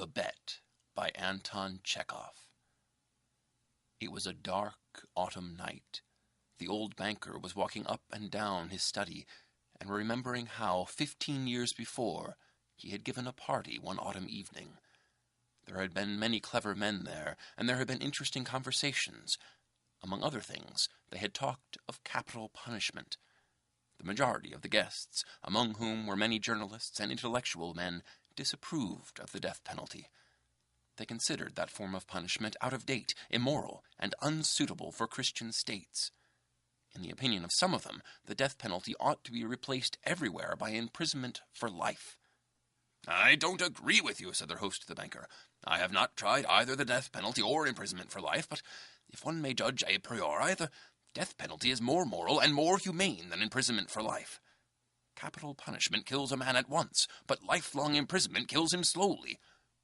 TheBet by Anton Chekhov. It was a dark autumn night. The old banker was walking up and down his study and remembering how, 15 years before, he had given a party one autumn evening. There had been many clever men there, and there had been interesting conversations. Among other things, they had talked of capital punishment. The majority of the guests, among whom were many journalists and intellectual men, disapproved of the death penalty. They considered that form of punishment out of date, immoral, and unsuitable for Christian states. In the opinion of some of them, the death penalty ought to be replaced everywhere by imprisonment for life. "I don't agree with you," said their host, the banker. "I have not tried either the death penalty or imprisonment for life, but if one may judge a priori, the death penalty is more moral and more humane than imprisonment for life. Capital punishment kills a man at once, but lifelong imprisonment kills him slowly.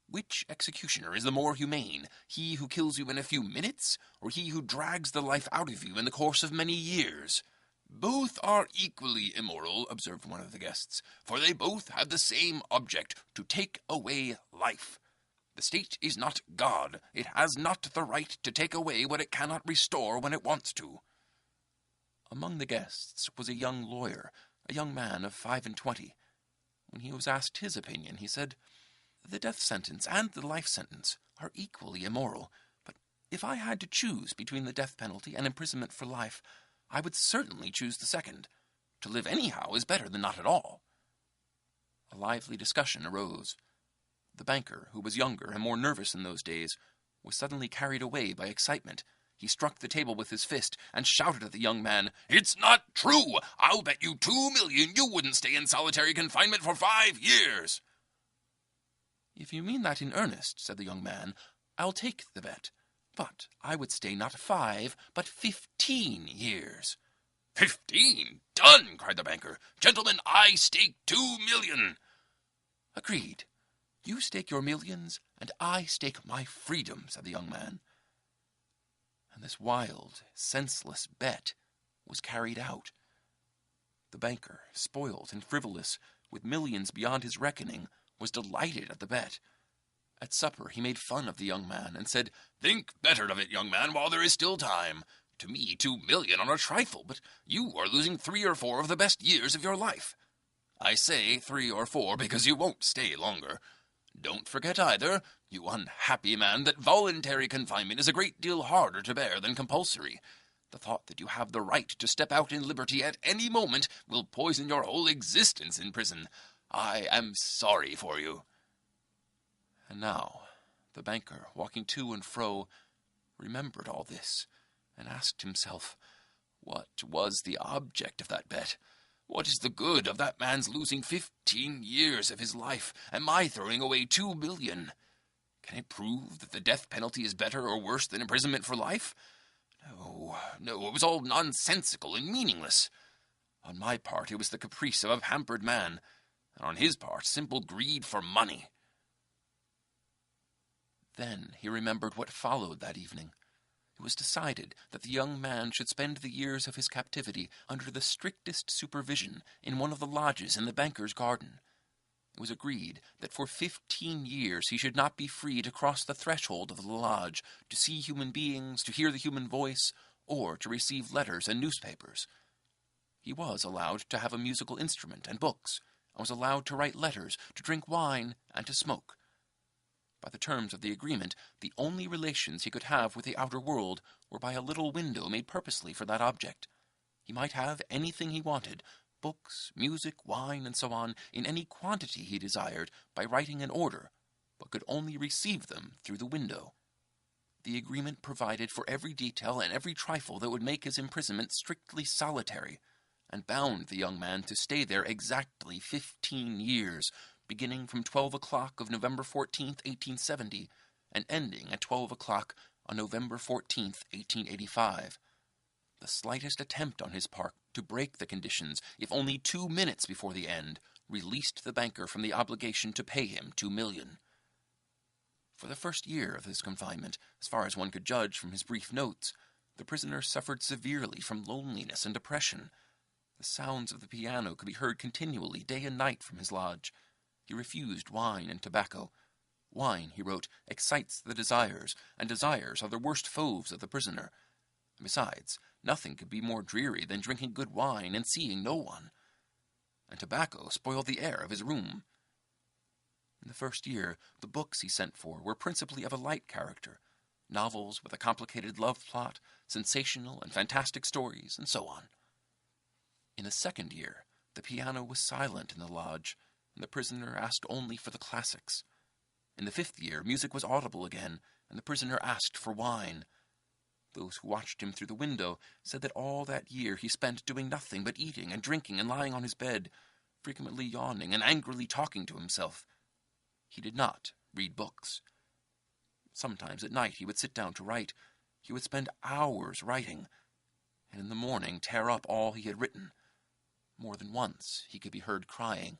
Which executioner is the more humane, he who kills you in a few minutes, or he who drags the life out of you in the course of many years?" "Both are equally immoral," observed one of the guests, "for they both have the same object, to take away life. The state is not God. It has not the right to take away what it cannot restore when it wants to." Among the guests was a young lawyer, a young man of 25. When he was asked his opinion, he said, "The death sentence and the life sentence are equally immoral, but if I had to choose between the death penalty and imprisonment for life, I would certainly choose the second. To live anyhow is better than not at all." A lively discussion arose. The banker, who was younger and more nervous in those days, was suddenly carried away by excitement. He struck the table with his fist and shouted at the young man, "It's not true! I'll bet you 2 million you wouldn't stay in solitary confinement for 5 years!" "If you mean that in earnest," said the young man, "I'll take the bet. But I would stay not 5, but 15 years. 15? Done!" cried the banker. "Gentlemen, I stake 2 million. "Agreed. You stake your millions, and I stake my freedom," said the young man. And this wild, senseless bet was carried out. The banker, spoilt and frivolous, with millions beyond his reckoning, was delighted at the bet. At supper he made fun of the young man and said, "Think better of it, young man, while there is still time. To me, 2 million are a trifle, but you are losing 3 or 4 of the best years of your life. I say 3 or 4 because you won't stay longer. Don't forget either, you unhappy man, that voluntary confinement is a great deal harder to bear than compulsory. The thought that you have the right to step out in liberty at any moment will poison your whole existence in prison. I am sorry for you." And now, the banker, walking to and fro, remembered all this, and asked himself, what was the object of that bet? What is the good of that man's losing 15 years of his life, and my throwing away 2 million? Can it prove that the death penalty is better or worse than imprisonment for life? No, it was all nonsensical and meaningless. On my part, it was the caprice of a pampered man, and on his part, simple greed for money. Then he remembered what followed that evening. It was decided that the young man should spend the years of his captivity under the strictest supervision in one of the lodges in the banker's garden. It was agreed that for 15 years he should not be free to cross the threshold of the lodge, to see human beings, to hear the human voice, or to receive letters and newspapers. He was allowed to have a musical instrument and books, and was allowed to write letters, to drink wine, and to smoke. By the terms of the agreement, the only relations he could have with the outer world were by a little window made purposely for that object. He might have anything he wanted, books, music, wine, and so on, in any quantity he desired, by writing an order, but could only receive them through the window. The agreement provided for every detail and every trifle that would make his imprisonment strictly solitary, and bound the young man to stay there exactly 15 years, beginning from 12 o'clock of November 14th, 1870, and ending at 12 o'clock on November 14th, 1885. The slightest attempt on his part to break the conditions, if only 2 minutes before the end, released the banker from the obligation to pay him 2 million. For the first year of his confinement, as far as one could judge from his brief notes, the prisoner suffered severely from loneliness and depression. The sounds of the piano could be heard continually, day and night, from his lodge. He refused wine and tobacco. Wine, he wrote, excites the desires, and desires are the worst foes of the prisoner. Besides, nothing could be more dreary than drinking good wine and seeing no one. And tobacco spoiled the air of his room. In the first year, the books he sent for were principally of a light character, novels with a complicated love plot, sensational and fantastic stories, and so on. In the second year, the piano was silent in the lodge, and the prisoner asked only for the classics. In the fifth year, music was audible again, and the prisoner asked for wine. Those who watched him through the window said that all that year he spent doing nothing but eating and drinking and lying on his bed, frequently yawning and angrily talking to himself. He did not read books. Sometimes at night he would sit down to write. He would spend hours writing, and in the morning tear up all he had written. More than once he could be heard crying.